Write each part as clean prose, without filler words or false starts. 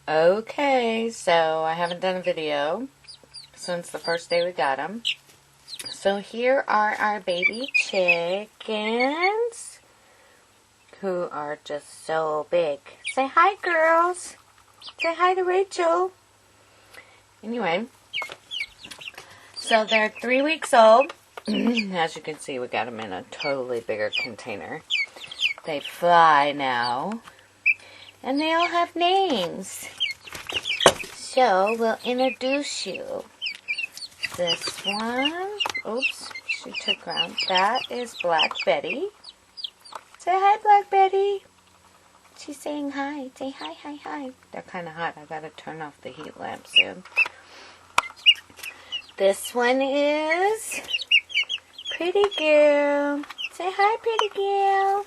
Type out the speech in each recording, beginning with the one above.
Okay, so I haven't done a video since the first day we got them. So here are our baby chickens, who are just so big. Say hi, girls. Say hi to Rachel. Anyway, so they're 3 weeks old. As you can see, we got them in a totally bigger container. They fly now, and they all have names. So we'll introduce you. This one, oops, she took ground. That is Black Betty. Say hi, Black Betty. She's saying hi. Say hi, hi, hi. They're kind of hot. I gotta turn off the heat lamp soon. This one is Pretty Girl. Say hi, Pretty Girl.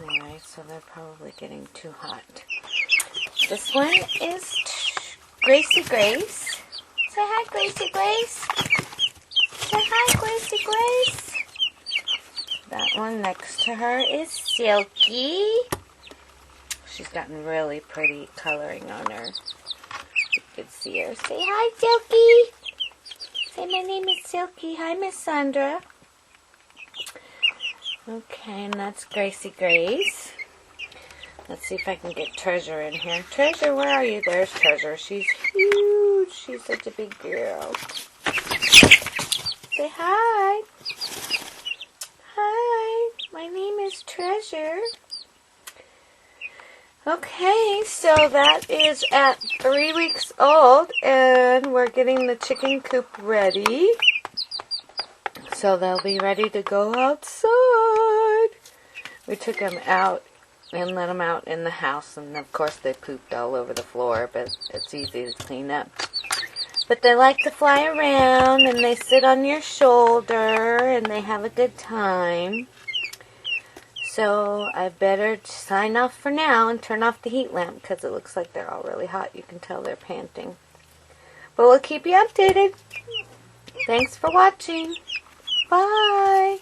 Anyway, so they're probably getting too hot. This one is Gracie Grace. Say hi, Gracie Grace. Say hi, Gracie Grace. That one next to her is Silky. She's gotten really pretty coloring on her. You can see her. Say hi, Silky. Say my name is Silky. Hi, Miss Sandra. Okay, and that's Gracie Grace. Let's see if I can get Treasure in here. Treasure, where are you? There's Treasure. She's huge. She's such a big girl. Say hi. Hi. My name is Treasure. Okay, so that is at 3 weeks old, and we're getting the chicken coop ready. So they'll be ready to go outside. We took them out and let them out in the house, and of course they pooped all over the floor, but it's easy to clean up. But they like to fly around, and they sit on your shoulder, and they have a good time. So I better sign off for now and turn off the heat lamp, because it looks like they're all really hot. You can tell they're panting. But we'll keep you updated. Thanks for watching. Bye.